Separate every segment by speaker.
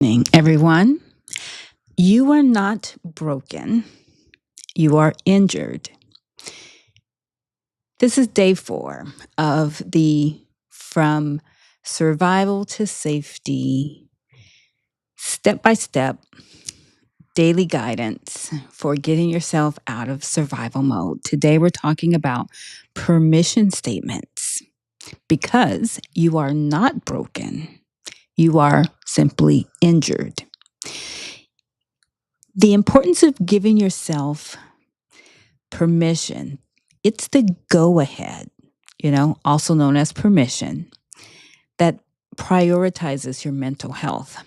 Speaker 1: Evening, everyone. You are not broken. You are injured. This is day 4 of the From Survival to Safety step by step daily guidance for getting yourself out of survival mode. Today, we're talking about permission statements because you are not broken. You are simply injured. The importance of giving yourself permission. It's the go ahead, also known as permission, that prioritizes your mental health.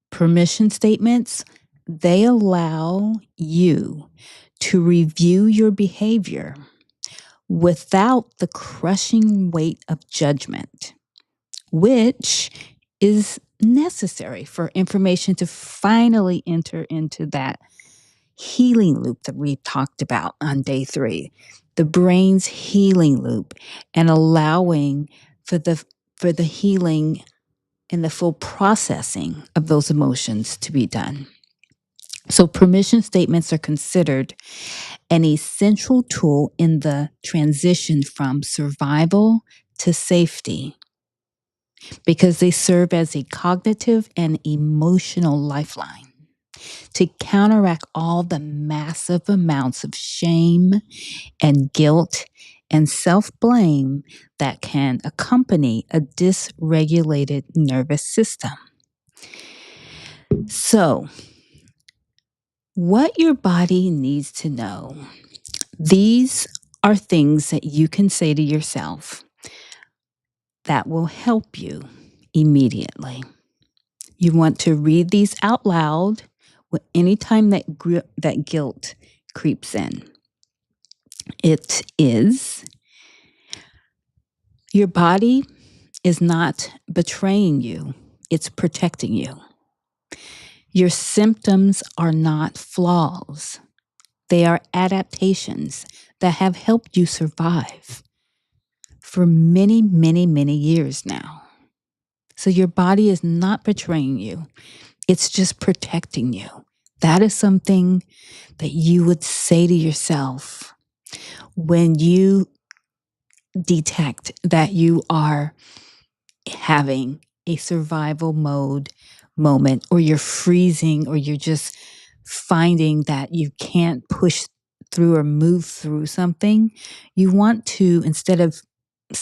Speaker 1: Permission statements, they allow you to review your behavior without the crushing weight of judgment, which is necessary for information to finally enter into that healing loop that we talked about on day 3, the brain's healing loop, and allowing for the healing and the full processing of those emotions to be done. So permission statements are considered an essential tool in the transition from survival to safety because they serve as a cognitive and emotional lifeline to counteract all the massive amounts of shame and guilt and self blame that can accompany a dysregulated nervous system. So, what your body needs to know, these are things that you can say to yourself that will help you immediately. You want to read these out loud anytime that guilt creeps in. It is your body is not betraying you, it's protecting you. Your symptoms are not flaws, they are adaptations that have helped you survive for many, many, many years now. So your body is not betraying you, it's just protecting you. That is something that you would say to yourself when you detect that you are having a survival mode moment, or you're freezing, or you're just finding that you can't push through or move through something. You want to, instead of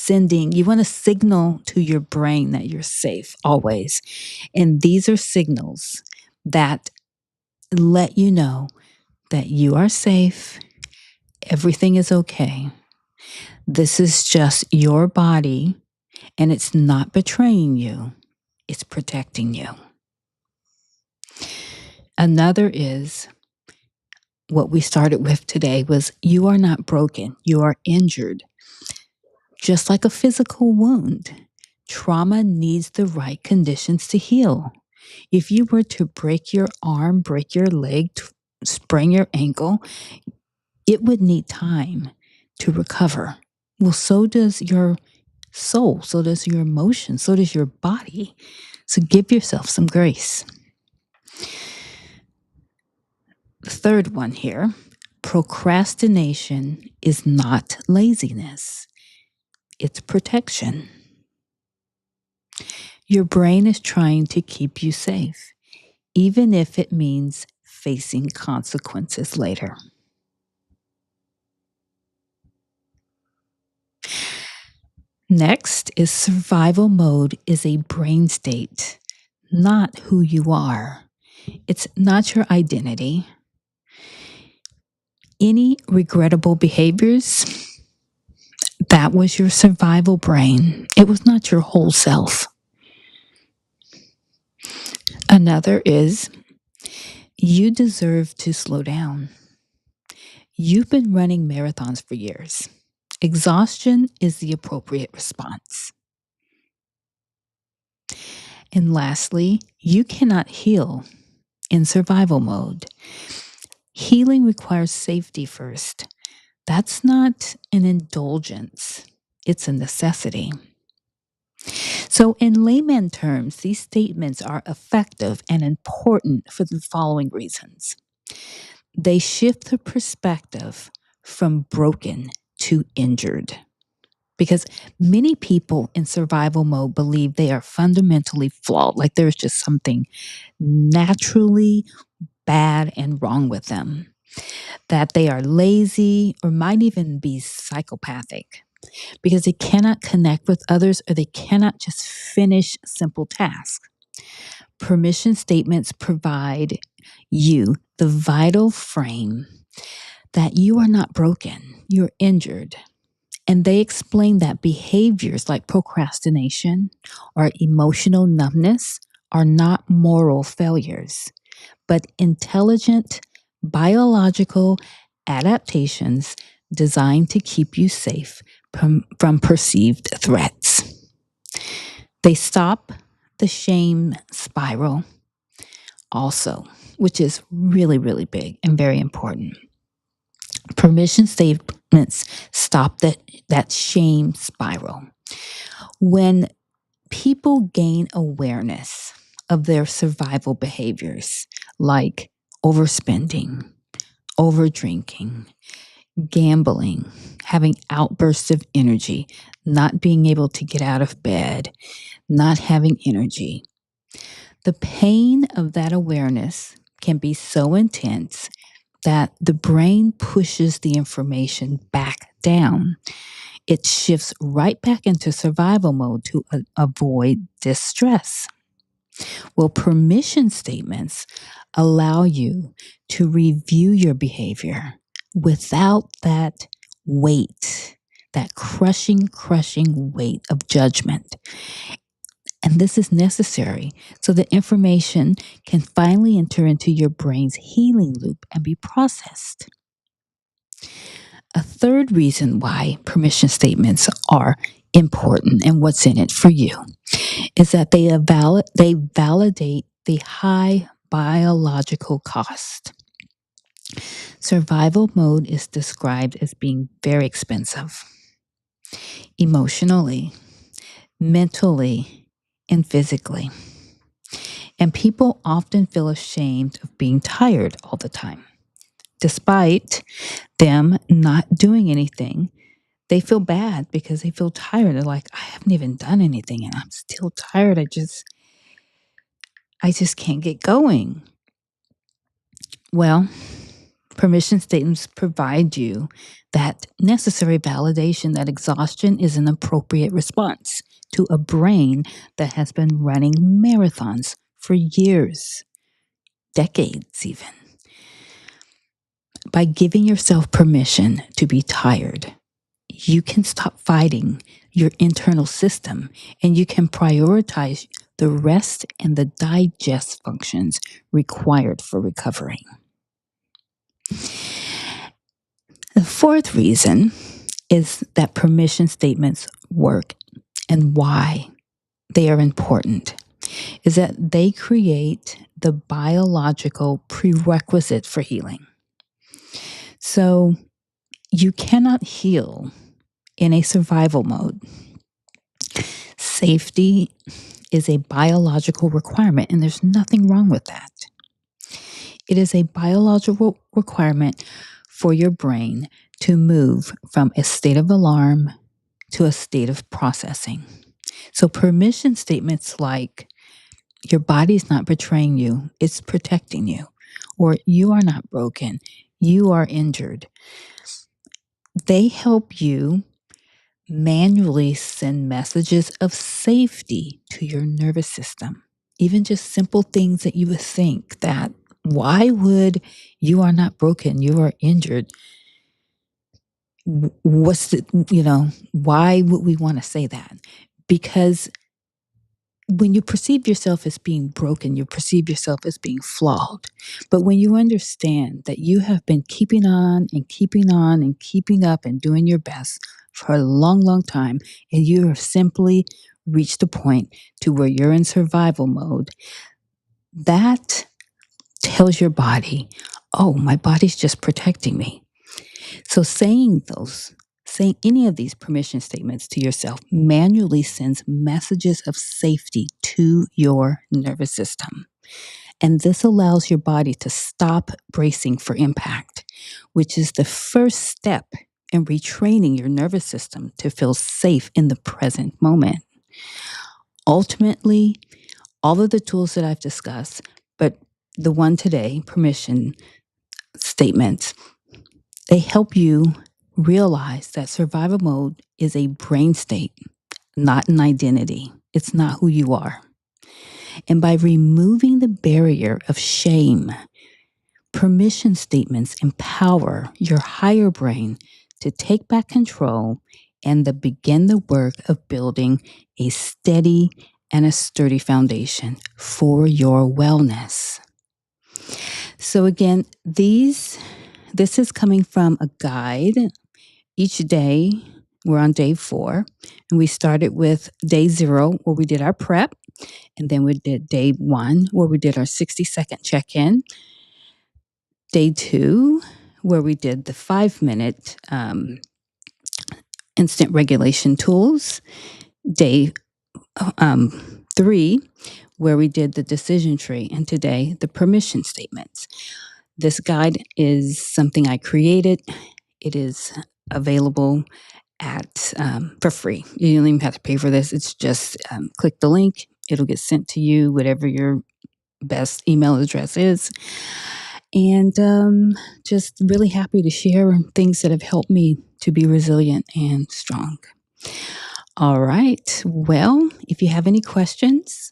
Speaker 1: you want to signal to your brain that you're safe always. And these are signals that let you know that you are safe, everything is okay. This is just your body, and it's not betraying you, it's protecting you. Another is what we started with today was you are not broken, you are injured. Just like a physical wound, trauma needs the right conditions to heal. If you were to break your arm, break your leg, sprain your ankle, it would need time to recover. Well, so does your soul, so does your emotion, so does your body. So give yourself some grace. The third one here, procrastination is not laziness, it's protection. Your brain is trying to keep you safe, even if it means facing consequences later. Next is survival mode is a brain state, not who you are. It's not your identity. Any regrettable behaviors, that was your survival brain. It was not your whole self. Another is you deserve to slow down. You've been running marathons for years. Exhaustion is the appropriate response. And lastly, you cannot heal in survival mode. Healing requires safety first. That's not an indulgence, it's a necessity. So, in layman terms, these statements are effective and important for the following reasons. They shift the perspective from broken to injured. Because many people in survival mode believe they are fundamentally flawed, like there's just something naturally bad and wrong with them, that they are lazy or might even be psychopathic because they cannot connect with others or they cannot just finish simple tasks. Permission statements provide you the vital frame that you are not broken, you're injured. And they explain that behaviors like procrastination or emotional numbness are not moral failures, but intelligent biological adaptations designed to keep you safe from perceived threats. They stop the shame spiral also, which is really, really big and very important. Permission statements stop that shame spiral. When people gain awareness of their survival behaviors, like overspending, overdrinking, gambling, having outbursts of energy, not being able to get out of bed, not having energy, the pain of that awareness can be so intense that the brain pushes the information back down. It shifts right back into survival mode to avoid distress. Well, permission statements allow you to review your behavior without that weight, that crushing weight of judgment. And this is necessary so that information can finally enter into your brain's healing loop and be processed. A third reason why permission statements are important and what's in it for you is that they validate the high biological cost. Survival mode is described as being very expensive emotionally, mentally, and physically. And people often feel ashamed of being tired all the time. Despite them not doing anything, they feel bad because they feel tired. They're like, I haven't even done anything and I'm still tired. I just can't get going. Well, permission statements provide you that necessary validation that exhaustion is an appropriate response to a brain that has been running marathons for years, decades even. By giving yourself permission to be tired, you can stop fighting your internal system and you can prioritize the rest and the digest functions required for recovery. The fourth reason is that permission statements work and why they are important is that they create the biological prerequisite for healing. So you cannot heal in a survival mode. Safety is a biological requirement, and there's nothing wrong with that. It is a biological requirement for your brain to move from a state of alarm to a state of processing. So, permission statements like, your body's not betraying you, it's protecting you, or you are not broken, you are injured, they help you manually send messages of safety to your nervous system. Even just simple things that you would think that, why would you are not broken, you are injured? What's the, why would we want to say that? Because when you perceive yourself as being broken, you perceive yourself as being flawed. But when you understand that you have been keeping on and keeping on and keeping up and doing your best for a long, long time, and you have simply reached a point to where you're in survival mode, that tells your body, oh, my body's just protecting me. So saying saying any of these permission statements to yourself manually sends messages of safety to your nervous system. And this allows your body to stop bracing for impact, which is the first step in retraining your nervous system to feel safe in the present moment. Ultimately, all of the tools that I've discussed, but the one today, permission statements, they help you realize that survival mode is a brain state, not an identity. It's not who you are. And by removing the barrier of shame, permission statements empower your higher brain to take back control and to begin the work of building a steady and a sturdy foundation for your wellness. So again, this is coming from a guide. Each day, we're on day 4, and we started with day 0, where we did our prep, and then we did day 1, where we did our 60-second check-in, day 2, where we did the 5-minute instant regulation tools, day 3, where we did the decision tree, and today, the permission statements. This guide is something I created. It is available for free. You don't even have to pay for this. It's just click the link. It'll get sent to you, whatever your best email address is. And just really happy to share things that have helped me to be resilient and strong. All right. Well, if you have any questions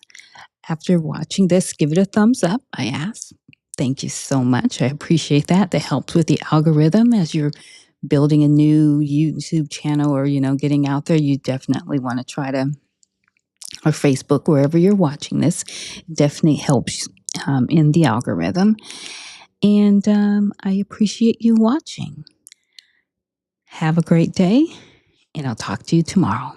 Speaker 1: after watching this, give it a thumbs up, I ask. Thank you so much. I appreciate that. That helps with the algorithm as you're building a new YouTube channel or, getting out there. You definitely want to try to, or Facebook, wherever you're watching this, definitely helps in the algorithm. And I appreciate you watching. Have a great day, and I'll talk to you tomorrow.